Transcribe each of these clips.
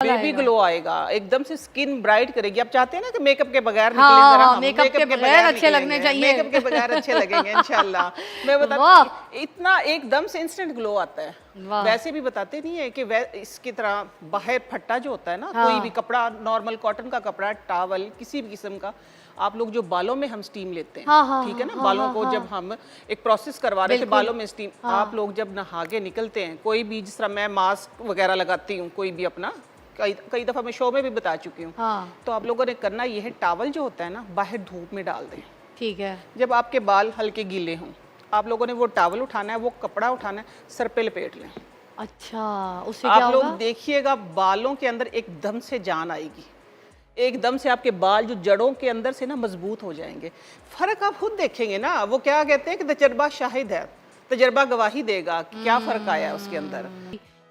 Baby glow आएगा, एकदम से स्किन ब्राइट करेगी। आप चाहते हैं ना कि मेकअप के बगैर निकले, हाँ, जरा हम मेकअप के बगैर अच्छे लगने चाहिए, मेकअप के बगैर अच्छे लगेंगे इंशाल्लाह। मैं बताती इतना एकदम से इंस्टेंट ग्लो आता है। वैसे भी बताते नहीं है कि इसकी तरह बाहर फट्टा जो होता है ना, कोई भी कपड़ा, नॉर्मल कॉटन का कपड़ा, टॉवल, किसी भी किस्म का, आप लोग जो बालों में हम स्टीम लेते हैं, ठीक है ना, बालों को जब हम एक प्रोसेस करवा रहे थे बालों में स्टीम, आप लोग जब नहा के निकलते हैं, कोई भी, जिस तरह मैं मास्क वगैरह लगाती हूँ, कोई भी अपना, कई दफा मैं शो में भी बता चुकी हूँ, तो आप लोगों ने करना ये है, टॉवल जो होता है ना, बाहर धूप में डाल दें। ठीक है। जब आपके बाल हल्के गीले हों, आप लोगों ने वो टॉवल उठाना है, वो कपड़ा उठाना है, सर पे लपेट लें। अच्छा, उससे क्या होगा? आप लोग देखिएगा बालों के अंदर एकदम से जान आएगी, एकदम से आपके बाल जो जड़ों के अंदर से ना मजबूत हो जाएंगे। फर्क आप खुद देखेंगे ना। वो क्या कहते हैं कि तजर्बा शाहिद है, तजर्बा गवाही देगा कि क्या फर्क आया है उसके अंदर।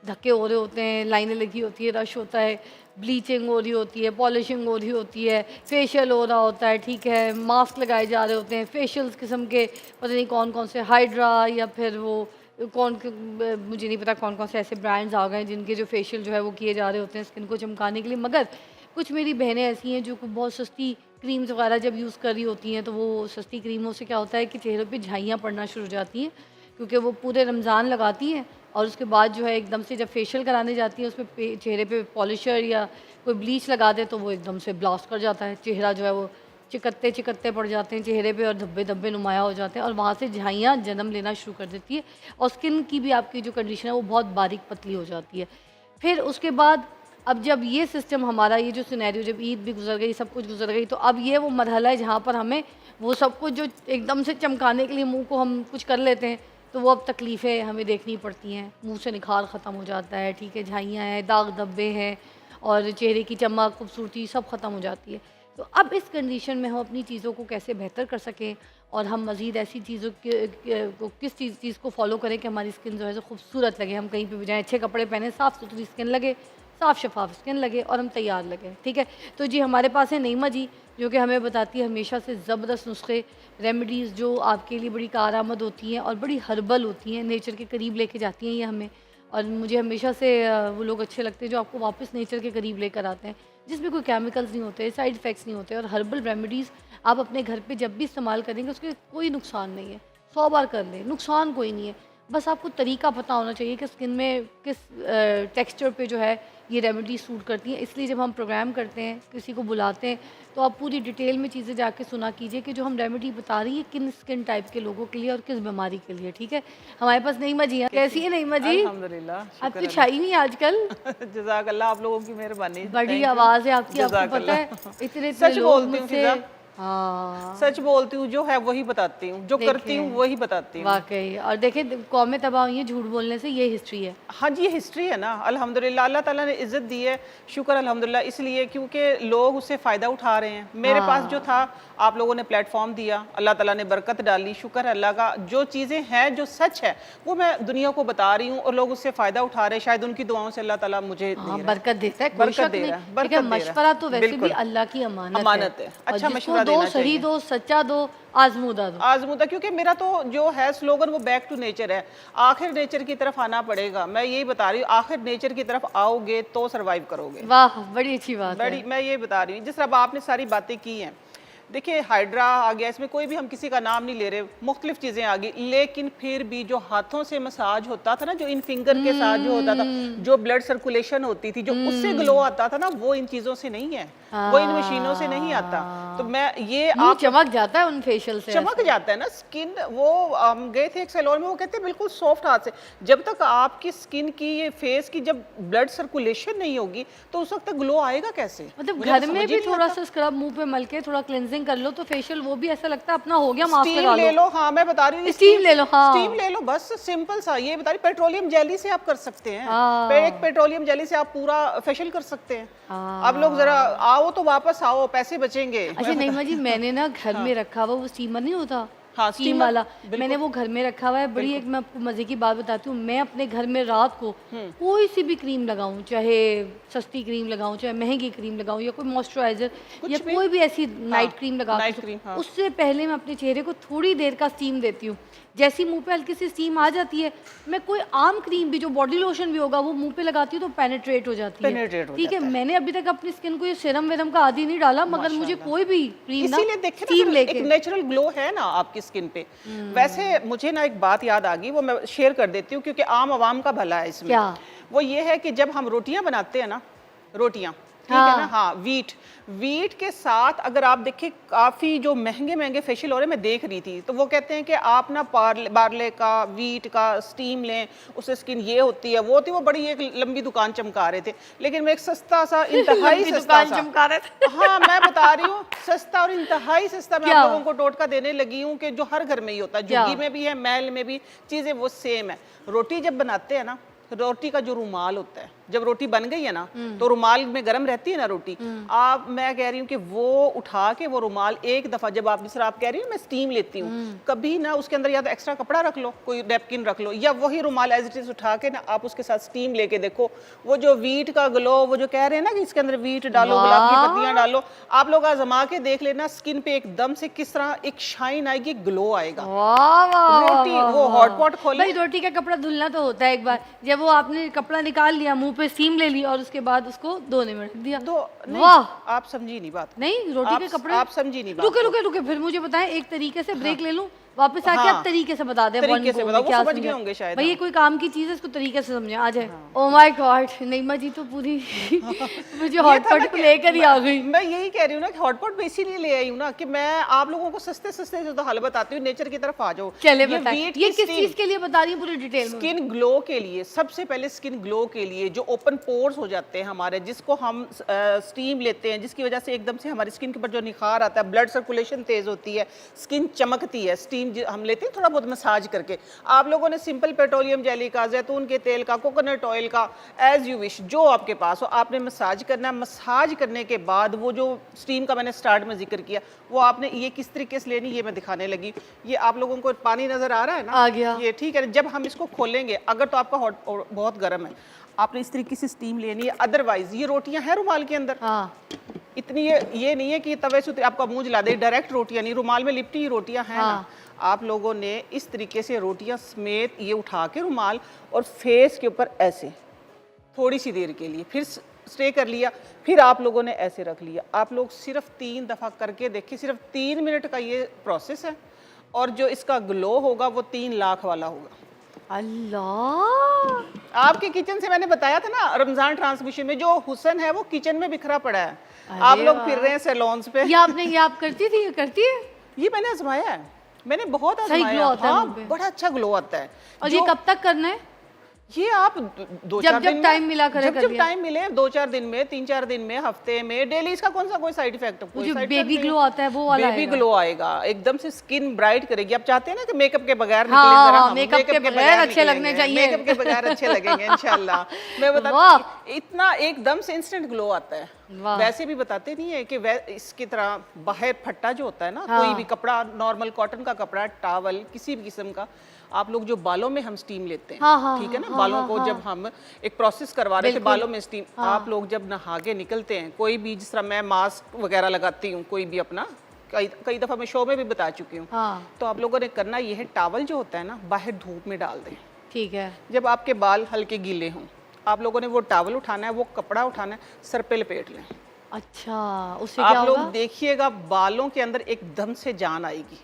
धक्के हो रहे होते हैं, लाइनें लगी होती है, रश होता है, ब्लीचिंग हो रही होती है, पॉलिशिंग हो रही होती है, फेशियल हो रहा होता है, ठीक है, मास्क लगाए जा रहे होते हैं, फेशियल्स किस्म के पता नहीं कौन कौन से, हाइड्रा या फिर वो मुझे नहीं पता कौन कौन से ऐसे ब्रांड्स आ गए जिनके जो फेशियल जो है वो किए जा रहे होते हैं स्किन को चमकाने के लिए। मगर कुछ मेरी बहनें ऐसी हैं जो बहुत सस्ती क्रीम्स वगैरह जब यूज़ कर रही होती हैं, तो वो सस्ती क्रीमों से क्या होता है कि चेहरे पे झाइयाँ पड़ना शुरू हो जाती हैं, क्योंकि वो पूरे रमज़ान लगाती हैं और उसके बाद जो है एकदम से जब फेशियल कराने जाती हैं, उसमें चेहरे पे पॉलिशर या कोई ब्लीच लगा दे तो वो एकदम से ब्लास्ट कर जाता है, चेहरा जो है वो चिकत्ते चिकत्ते पड़ जाते हैं चेहरे पे और धब्बे धब्बे नुमाया हो जाते हैं और वहाँ से झाइयाँ जन्म लेना शुरू कर देती है और स्किन की भी आपकी जो कंडीशन है वो बहुत बारीक पतली हो जाती है। फिर उसके बाद अब जब ये सिस्टम हमारा, ये जो सिनेरियो, जब ईद भी गुजर गई, सब कुछ गुजर गई, तो अब ये वो मरहला है जहाँ पर हमें वो सब कुछ जो एकदम से चमकाने के लिए मुंह को हम कुछ कर लेते हैं, तो वो अब तकलीफ़ें हमें देखनी पड़ती हैं। मुंह से निखार ख़त्म हो जाता है, ठीक है, झाइयाँ हैं, दाग धब्बे हैं और चेहरे की चमक, खूबसूरती सब ख़त्म हो जाती है। तो अब इस कंडीशन में हम अपनी चीज़ों को कैसे बेहतर कर सकें और हम मज़ीद ऐसी चीज़ों को किस चीज़ को फॉलो करें कि हमारी स्किन जो है खूबसूरत लगे, हम कहीं पे भी जाएँ, अच्छे कपड़े पहने, साफ़ सुथरी स्किन लगे, साफ़ शफाफ स्किन लगे और हम तैयार लगे, ठीक है। तो जी हमारे पास है नईमा जी, जो कि हमें बताती है हमेशा से ज़बरदस्त नुस्खे, रेमेडीज़ जो आपके लिए बड़ी कारआमद होती हैं और बड़ी हर्बल होती हैं, नेचर के करीब लेके जाती हैं ये हमें। और मुझे हमेशा से वो लोग अच्छे लगते हैं जो आपको वापस नेचर के करीब लेकर आते हैं, जिसमें कोई केमिकल्स नहीं होते, साइड इफ़ेक्ट्स नहीं होते और हर्बल रेमेडीज़ आप अपने घर पे जब भी इस्तेमाल करेंगे उसके कोई नुकसान नहीं है। 100 बार कर लें, नुकसान कोई नहीं है। बस आपको तरीका पता होना चाहिए कि स्किन में किस टेक्सचर पे जो है ये रेमेडी सूट करती हैं। इसलिए जब हम प्रोग्राम करते हैं, किसी को बुलाते हैं, तो आप पूरी डिटेल में चीज़ें जाके सुना कीजिए कि जो हम रेमेडी बता रही है किन स्किन टाइप के लोगों के लिए और किस बीमारी के लिए, ठीक है। हमारे पास नईमा जी हैं। कैसी है नईमा जी? अल्हम्दुलिल्लाह, आप तो छाई नहीं आजकल। जज़ाकल्लाह, आप लोगों की मेहरबानी। बड़ी आवाज़ है आपकी, आपको पता है इतने सच लोग बोलती हूँ मुझसे, हाँ सच बोलती हूँ, जो है वही बताती हूँ, जो करती हूँ वही बताती हूँ। वाकई। और देखिए कौमें तबाह हुई हैं झूठ बोलने से, ये हिस्ट्री है। हाँ जी, ये हिस्ट्री है ना। अल्हम्दुलिल्लाह, अल्लाह ताला ने इज़्ज़त दी है, शुक्र अल्हम्दुलिल्लाह, इसलिए क्योंकि लोग उससे फ़ायदा उठा रहे हैं। मेरे पास जो था, आप लोगों ने प्लेटफॉर्म दिया, अल्लाह ताला ने बरकत डाली, शुक्र अल्लाह का। जो चीज़ें हैं, जो सच है, वो मैं दुनिया को बता रही हूँ और लोग उससे फ़ायदा उठा रहे हैं। शायद उनकी दुआओं से अल्लाह ताला मुझे बरकत देता है, बरकत दे रहा है, बरकत दे रहा है। मशवरा तो वैसे भी अल्लाह की अमानत है। अच्छा मशवरा दो, देना सही चाहिए, दो, सच्चा दो, आजमूदा दो। आजमूदा। क्योंकि मेरा तो जो है स्लोगन वो बैक टू नेचर है, आखिर नेचर की तरफ आना पड़ेगा। मैं यही बता रही हूँ, आखिर नेचर की तरफ आओगे तो सरवाइव करोगे। वाह, बड़ी अच्छी बात है। मैं ये बता रही हूँ, जिस तरह आपने सारी बातें की हैं, देखिए हाइड्रा आ गया, इसमें कोई भी हम किसी का नाम नहीं ले रहे, मुख्तलिफ चीज़ें आ गई, लेकिन फिर भी जो हाथों से मसाज होता था ना, जो इन फिंगर के साथ जो होता था, जो ब्लड सर्कुलेशन होती थी, जो उससे ग्लो आता था ना, वो इन चीज़ों से नहीं है, वो इन मशीनों से नहीं आता। तो मैं ये आप चमक जाता है उन फेशियल से, चमक जाता है ना स्किन। वो हम गए थे एक सैलून में, वो कहते हैं बिल्कुल सॉफ्ट हाथ से। जब तक आपकी स्किन की, ये फेस की जब ब्लड सर्कुलेशन नहीं होगी तो उस वक्त तक ग्लो आएगा कैसे? मतलब घर में भी थोड़ा सा स्क्रब मुंह पे मल के थोड़ा क्लेंजिंग कर लो तो फेशियल वो भी ऐसा लगता है अपना हो गया, मास्क लगा ले लो। हाँ, मैं बता रही हूँ, स्टीम ले लो। हाँ, स्टीम ले लो, बस सिंपल सा। ये बता रही, पेट्रोलियम जेली से आप कर सकते हैं। एक पेट्रोलियम जेली से आप पूरा फेशियल कर सकते हैं। अब लोग जरा आओ तो वापस आओ, पैसे बचेंगे। अच्छा नईमा जी, मैंने ना घर में रखा हुआ वो स्टीमर नहीं होता, हाँ, स्टीम steamer, वाला, बिल्कुल। मैंने वो घर में रखा हुआ है। बड़ी एक मैं आपको मजे की बात बताती हूँ, मैं अपने घर में रात को कोई सी भी क्रीम लगाऊं, चाहे सस्ती क्रीम लगाऊं चाहे महंगी क्रीम लगाऊं या कोई मॉइस्चराइजर या कोई भी ऐसी नाइट क्रीम लगा नाइट के क्रीम, हाँ। उससे पहले मैं अपने चेहरे को थोड़ी देर का स्टीम देती हूँ। जैसी मुंह पे हल्की सी स्टीम आ जाती है, मैं कोई आम क्रीम भी जो बॉडी लोशन भी होगा वो मुंह पे लगाती हूँ तो पेनिट्रेट हो जाती है। Penetrate हो ठीक है, जाता है। मैंने अभी तक अपनी स्किन को ये सीरम वेरम का आदि नहीं डाला, मगर मुझे कोई भी क्रीम ना इसीलिए देखे स्टीम ना लेके एक नेचुरल ग्लो है ना आपकी स्किन पे। वैसे मुझे ना एक बात याद आ गई, वो मैं शेयर कर देती हूँ क्योंकि आम आवाम का भला है इसमें। क्या? वो ये है कि जब हम रोटियां बनाते हैं ना, रोटियां, ठीक है ना, हाँ, वीट के साथ अगर आप देखिए काफ़ी जो महंगे महंगे फेशियल हो रहे हैं, मैं देख रही थी, तो वो कहते हैं कि आप ना बार्ले का, वीट का स्टीम लें, उससे स्किन ये होती है, वो होती है, वो बड़ी एक लंबी दुकान चमका रहे थे। लेकिन मैं एक सस्ता सा, इंतहाई लंबी सस्ता दुकान सा, चमका रहे थे। हाँ मैं बता रही हूँ, सस्ता और इंतहाई सस्ता मैं क्या? आप लोगों को टोटका देने लगी हूँ कि जो हर घर में ही होता है, झुग्गी में भी है, महल में भी चीज़ें वो सेम है। रोटी जब बनाते हैं ना, रोटी का जो रुमाल होता है, जब रोटी बन गई है ना तो रुमाल में गर्म रहती है ना रोटी, आप, मैं कह रही हूँ कि वो उठा के वो रुमाल एक दफा, जब आप, जिस आप कह रही हो मैं स्टीम लेती हूँ, कभी ना उसके अंदर या तो एक्स्ट्रा कपड़ा रख लो, कोई नैपकिन रख लो, या वही रुमाल एज इट इज उठा के ना आप उसके साथ स्टीम लेके देखो, वो जो वीट का ग्लो, वो जो कह रहे हैं ना कि इसके अंदर वीट डालो, गुलाब की पत्तियां डालो, आप लोग आजमा के देख लेना, स्किन पे एकदम से किस तरह एक शाइन आएगी, ग्लो आएगा। वाह वाह रोटी वो हॉट पॉट खोले, भाई, रोटी का कपड़ा धुलना तो होता है एक बार, जब वो आपने कपड़ा निकाल लिया, मुंह पे स्टीम ले ली और उसके बाद उसको धोने में रख दिया। वाह, आप समझी नहीं बात, नहीं, रोटी के कपड़े आप समझी नहीं बात। रुके रुके रुके, फिर मुझे बताएं, एक तरीके से ब्रेक ले लूं, वापस आके आप तरीके से बता दें, तरीके से बताओ, वो समझ गए होंगे शायद। भाई ये कोई काम की चीज है, इसको तरीके से समझे। आ जाए। ओह माय गॉड, नईमा जी तो पूरी मुझे हॉटपॉट को लेकर ही आ गई। मैं यही कह रही हूँ ना कि हॉटपॉट में इसीलिए ले आई हूँ ना कि मैं आप लोगों को सस्ते सस्ते से तो हल बताती हूँ, नेचर की तरफ आ जाओ। चले बताएं, ये किस चीज के लिए बता रही है पूरी डिटेल में? स्किन ग्लो के लिए, सबसे पहले स्किन ग्लो के लिए, जो ओपन पोर्स हो जाते हैं हमारे, जिसको हम स्टीम लेते हैं, जिसकी वजह से एकदम से हमारी स्किन के ऊपर जो निखार आता है, ब्लड सर्कुलेशन तेज होती है, स्किन चमकती है, स्टीम हम लेते हैं थोड़ा बहुत मसाज करके। आप लोगों ने सिंपल पेट्रोलियम जेली का, जैतून के तेल का, कोकोनट ऑयल का, एज यू विश, जो आपके पास हो, आपने मसाज करना है। मसाज करने के बाद वो जो स्टीम का मैंने स्टार्ट में जिक्र किया, वो आपने ये किस तरीके से लेनी, ये मैं दिखाने लगी। ये आप लोगों को पानी नजर आ रहा है ना, आ गया ये ठीक है। जब हम इसको खोलेंगे, अगर तो आपका हॉट बहुत गर्म है, आपने इस तरीके से स्टीम लेनी है, अदरवाइज ये रोटियां हैं रुमाल के अंदर, हाँ, इतनी ये नहीं है कि तवे से आपका मुंह जला दे, डायरेक्ट रोटियां नहीं, रुमाल में लिपटी हुई रोटियां हैं ना, आप लोगों ने इस तरीके से रोटियां समेत ये उठा के रुमाल और फेस के ऊपर ऐसे थोड़ी सी देर के लिए फिर स्टे कर लिया, फिर आप लोगों ने ऐसे रख लिया। आप लोग सिर्फ 3 दफा करके देखिए, सिर्फ 3 मिनट का ये प्रोसेस है, और जो इसका ग्लो होगा वो 3 लाख वाला होगा। अल्लाह, आपके किचन से मैंने बताया था ना रमजान ट्रांसमिशन में, जो हुसन है वो किचन में बिखरा पड़ा है, आप लोग फिर रहे हैं सैलून्स पे। ये आप करती थी, करती है? ये मैंने आजमाया है, मैंने बहुत सही आजमाया, ग्लो आता है हाँ, मुंह पे। बड़ा अच्छा ग्लो आता है। और ये कब तक करना है? ये आप 2-4 दिन में, टाइम मिला करे, जब टाइम मिले, 2-4 दिन में, 3-4 दिन में, हफ्ते में, डेली, इसका कौन सा कोई साइड इफेक्ट? जो बेबी ग्लो आता है वो वाला बेबी ग्लो आएगा, एकदम से स्किन ब्राइट करेगी। आप चाहते हैं ना कि मेकअप के बगैर हाँ, निकले, जरा हम मेकअप के बगैर अच्छे लगने चाहिए, मेकअप के बगैर अच्छे लगेंगे इंशाल्लाह। मैं बताती, इतना एकदम से इंस्टेंट ग्लो आता है। वैसे भी बताते नहीं है कि इसकी तरह बाहर फट्टा जो होता है ना, कोई भी कपड़ा, नॉर्मल कॉटन का कपड़ा, टॉवल, किसी भी किस्म का, आप लोग जो बालों में हम स्टीम लेते हैं, ठीक है ना, बालों को जब हम एक प्रोसेस करवा रहे थे, बालों में स्टीम, आप लोग जब नहा के निकलते हैं, कोई भी, जिस तरह मैं मास्क वगैरह लगाती हूँ, कोई भी अपना, कई दफा मैं शो में भी बता चुकी हूँ, तो आप लोगों ने करना ये है, टॉवल जो होता है ना, बाहर धूप में डाल दें, ठीक है। जब आपके बाल हल्के गीले हों, आप लोगों ने वो टॉवल उठाना है, वो कपड़ा उठाना है, सर पे लपेट लें। अच्छा, उससे क्या होगा? आप लोग देखिएगा, बालों के अंदर एकदम से जान आएगी,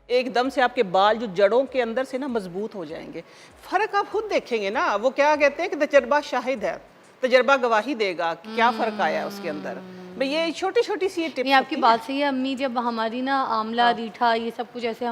एकदम से आपके बाल जो जड़ों के अंदर से ना मजबूत हो जाएंगे। फर्क आप खुद देखेंगे ना, वो क्या कहते हैं कि तजर्बा शाहिद है, तजर्बा गवाही देगा कि क्या फर्क आया है उसके अंदर। मैं ये छोटी छोटी सी टिप्स, नहीं, आपकी बात सही है अम्मी। जब हमारी ना आंवला, रीठा, ये सब कुछ ऐसे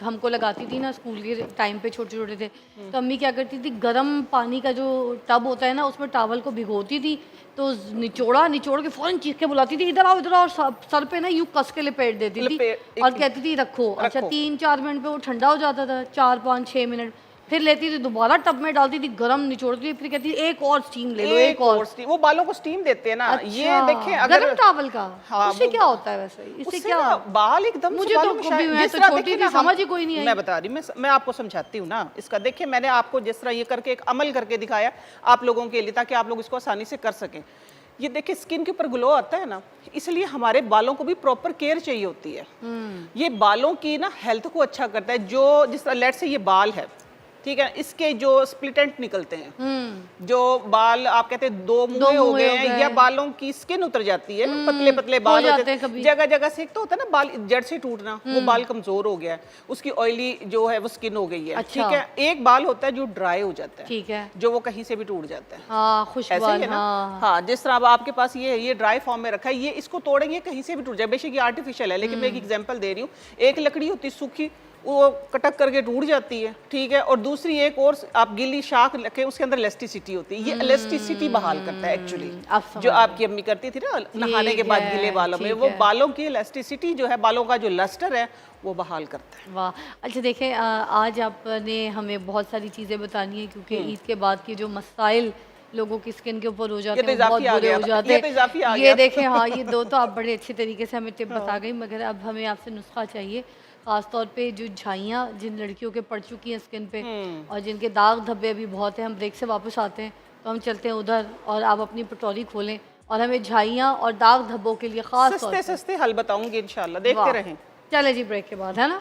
हमको लगाती थी ना स्कूल के टाइम पे, छोटे छोटे थे, तो अम्मी क्या करती थी, गर्म पानी का जो टब होता है ना, उसमें टॉवल को भिगोती थी, तो निचोड़ के फौरन चीख के बुलाती थी, इधर आओ इधर आओ, और सर पे ना यूं कस के लपेट देती थी और कहती थी रखो। अच्छा, 3-4 मिनट पे वो ठंडा हो जाता था, 4-5-6 मिनट, फिर लेती थी दोबारा टब में डालती थी, गरम निचोड़ती थी, फिर कहती थी एक और स्टीम ले लो, एक और। steam, वो बालों को स्टीम देते हैं ना। अच्छा, ये देखें अगर गरम टॉवल का, हाँ, उससे क्या होता है वैसे, इससे उससे क्या? ना बाल एकदम मुझे तो कभी, मैं तो छोटी थी, समझ ही कोई नहीं आई। मैं बता रही, मैं आपको समझाती हूँ ना इसका। देखिए मैंने आपको जिस तरह ये करके एक अमल करके दिखाया आप लोगों के लिए, ताकि आप लोग इसको आसानी से कर सकें। ये देखिए स्किन के ऊपर ग्लो आता है ना, इसलिए हमारे बालों को भी प्रॉपर केयर चाहिए होती है। ये बालों की ना हेल्थ को अच्छा करता है। जो जिस तरह लेट से ये बाल है, ठीक है, इसके जो स्प्लिट एंड निकलते हैं, जो बाल आप कहते हैं दो मुंहे हो गए हैं, या बालों की स्किन उतर जाती है, पतले पतले बाल होते हैं जगह जगह से, एक तो होता है ना बाल जड़ से टूटना, वो बाल कमजोर हो गया है, उसकी ऑयली जो है वो स्किन हो गई है। अच्छा। ठीक है, एक बाल होता है जो ड्राई हो जाता है, ठीक है, जो वो कहीं से भी टूट जाता है। हाँ, खुश ऐसे बाल, ही है ना। हाँ। हाँ, जिस तरह अब आपके पास ये ड्राई फॉर्म में रखा है, ये इसको तोड़ेंगे कहीं से भी टूट जाए, बेशक ये आर्टिफिशियल है, लेकिन मैं एक एग्जांपल दे रही हूँ। एक लकड़ी होती है सूखी, वो कटक करके टूट जाती है, ठीक है, और दूसरी एक और आप गिल्ली शाख रखें, उसके अंदर इलास्टिसिटी होती है, ये इलास्टिसिटी बहाल करता है एक्चुअली, जो आपकी अम्मी करती थी ना नहाने के बाद गीले बालों में, वो बालों की इलास्टिसिटी जो है, बालों का जो लस्टर है वो बहाल करता है। वाह, अच्छा देखें, आज आपने हमें बहुत सारी चीज़ें बतानी है, क्योंकि ईद के बाद के जो मसाइल लोगों की स्किन के ऊपर हो जाते हैं, बहुत बुरे हो जाते हैं। ये देखें, हाँ, ये दो तो आप बड़े अच्छे तरीके से हमें टिप बता गई, मगर अब हमें आपसे नुस्खा चाहिए, खास तौर पे जो झाइयाँ जिन लड़कियों के पड़ चुकी हैं स्किन पे, और जिनके दाग धब्बे अभी बहुत हैं। हम ब्रेक से वापस आते हैं तो हम चलते हैं उधर, और आप अपनी पटोरी खोलें और हमें झाइयाँ और दाग धब्बों के लिए खास तौर पे सस्ते हल बताऊंगी इंशाल्लाह, देखते रहें। चले जी, ब्रेक के बाद, है ना।